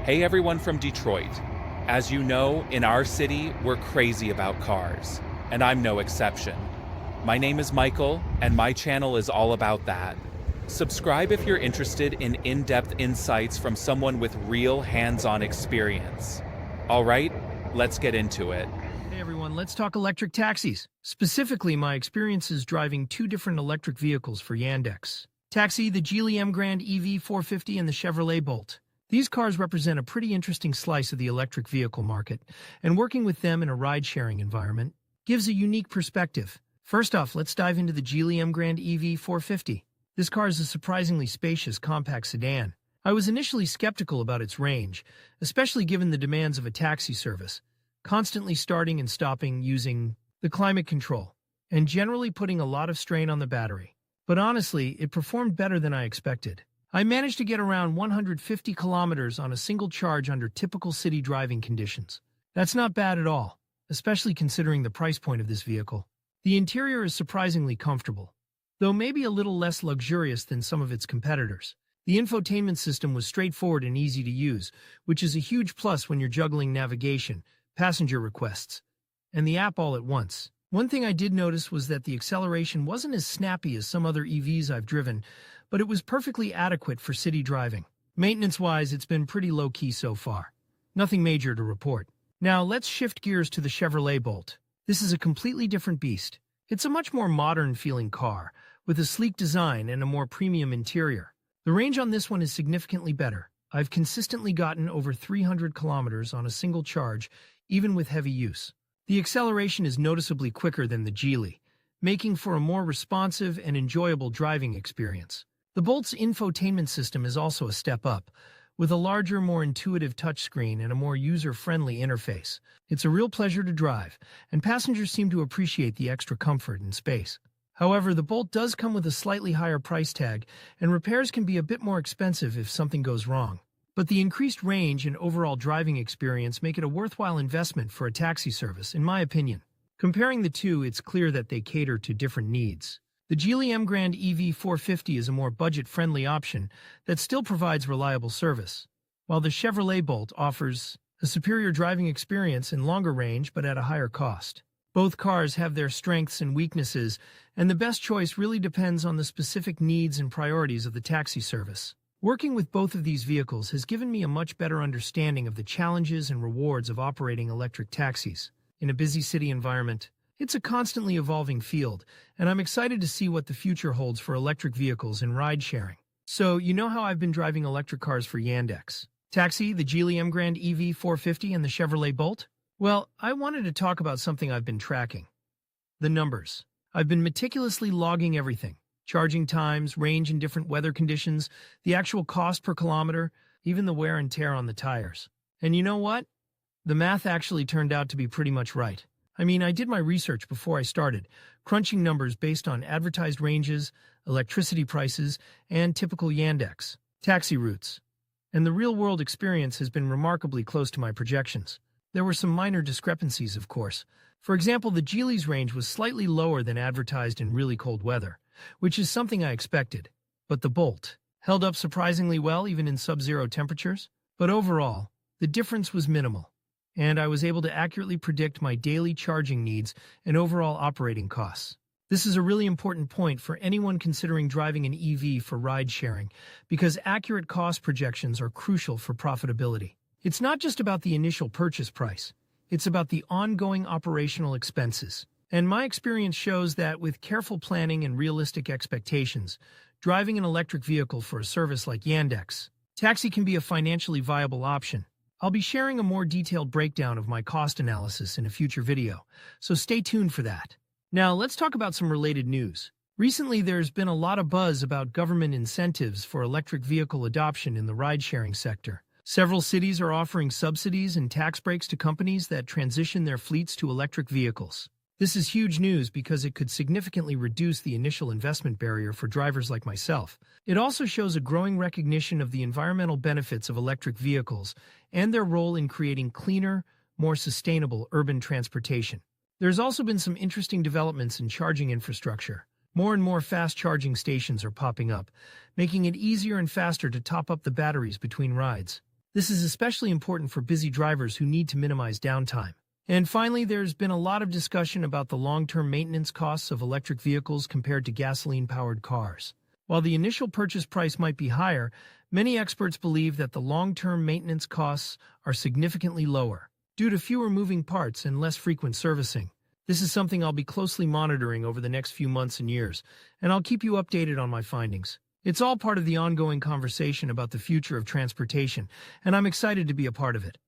Hey everyone from Detroit. As you know, in our city, we're crazy about cars, and I'm no exception. My name is Michael, and my channel is all about that. Subscribe if you're interested in in-depth insights from someone with real hands-on experience. All right, let's get into it. Hey everyone, let's talk electric taxis. Specifically, my experiences driving two different electric vehicles for Yandex. Taxi, the Geely Emgrand EV 450 and the Chevrolet Bolt. These cars represent a pretty interesting slice of the electric vehicle market, and working with them in a ride-sharing environment gives a unique perspective. First off, let's dive into the Geely Emgrand EV 450. This car is a surprisingly spacious, compact sedan. I was initially skeptical about its range, especially given the demands of a taxi service, constantly starting and stopping using the climate control, and generally putting a lot of strain on the battery. But honestly, it performed better than I expected. I managed to get around 150 kilometers on a single charge under typical city driving conditions. That's not bad at all, especially considering the price point of this vehicle. The interior is surprisingly comfortable, though maybe a little less luxurious than some of its competitors. The infotainment system was straightforward and easy to use, which is a huge plus when you're juggling navigation, passenger requests, and the app all at once. One thing I did notice was that the acceleration wasn't as snappy as some other EVs I've driven, but it was perfectly adequate for city driving. Maintenance-wise, it's been pretty low-key so far. Nothing major to report. Now, let's shift gears to the Chevrolet Bolt. This is a completely different beast. It's a much more modern-feeling car, with a sleek design and a more premium interior. The range on this one is significantly better. I've consistently gotten over 300 kilometers on a single charge, even with heavy use. The acceleration is noticeably quicker than the Geely, making for a more responsive and enjoyable driving experience. The Bolt's infotainment system is also a step up, with a larger, more intuitive touchscreen and a more user-friendly interface. It's a real pleasure to drive, and passengers seem to appreciate the extra comfort and space. However, the Bolt does come with a slightly higher price tag, and repairs can be a bit more expensive if something goes wrong. But the increased range and overall driving experience make it a worthwhile investment for a taxi service, in my opinion. Comparing the two, it's clear that they cater to different needs. The Geely Emgrand EV 450 is a more budget-friendly option that still provides reliable service, while the Chevrolet Bolt offers a superior driving experience and longer range but at a higher cost. Both cars have their strengths and weaknesses, and the best choice really depends on the specific needs and priorities of the taxi service. Working with both of these vehicles has given me a much better understanding of the challenges and rewards of operating electric taxis. In a busy city environment, it's a constantly evolving field, and I'm excited to see what the future holds for electric vehicles and ride-sharing. So, you know how I've been driving electric cars for Yandex? Taxi, the Geely Emgrand EV 450, and the Chevrolet Bolt? Well, I wanted to talk about something I've been tracking. The numbers. I've been meticulously logging everything. Charging times, range in different weather conditions, the actual cost per kilometer, even the wear and tear on the tires. And you know what? The math actually turned out to be pretty much right. I did my research before I started, crunching numbers based on advertised ranges, electricity prices, and typical Yandex taxi routes. And the real-world experience has been remarkably close to my projections. There were some minor discrepancies, of course. For example, the Geely's range was slightly lower than advertised in really cold weather, which is something I expected. But the Bolt held up surprisingly well even in sub-zero temperatures. But overall, the difference was minimal, and I was able to accurately predict my daily charging needs and overall operating costs. This is a really important point for anyone considering driving an EV for ride-sharing, because accurate cost projections are crucial for profitability. It's not just about the initial purchase price. It's about the ongoing operational expenses. And my experience shows that with careful planning and realistic expectations, driving an electric vehicle for a service like Yandex Taxi can be a financially viable option. I'll be sharing a more detailed breakdown of my cost analysis in a future video, so stay tuned for that. Now, let's talk about some related news. Recently, there's been a lot of buzz about government incentives for electric vehicle adoption in the ride-sharing sector. Several cities are offering subsidies and tax breaks to companies that transition their fleets to electric vehicles. This is huge news because it could significantly reduce the initial investment barrier for drivers like myself. It also shows a growing recognition of the environmental benefits of electric vehicles and their role in creating cleaner, more sustainable urban transportation. There's also been some interesting developments in charging infrastructure. More and more fast charging stations are popping up, making it easier and faster to top up the batteries between rides. This is especially important for busy drivers who need to minimize downtime. And finally, there's been a lot of discussion about the long-term maintenance costs of electric vehicles compared to gasoline-powered cars. While the initial purchase price might be higher, many experts believe that the long-term maintenance costs are significantly lower, due to fewer moving parts and less frequent servicing. This is something I'll be closely monitoring over the next few months and years, and I'll keep you updated on my findings. It's all part of the ongoing conversation about the future of transportation, and I'm excited to be a part of it.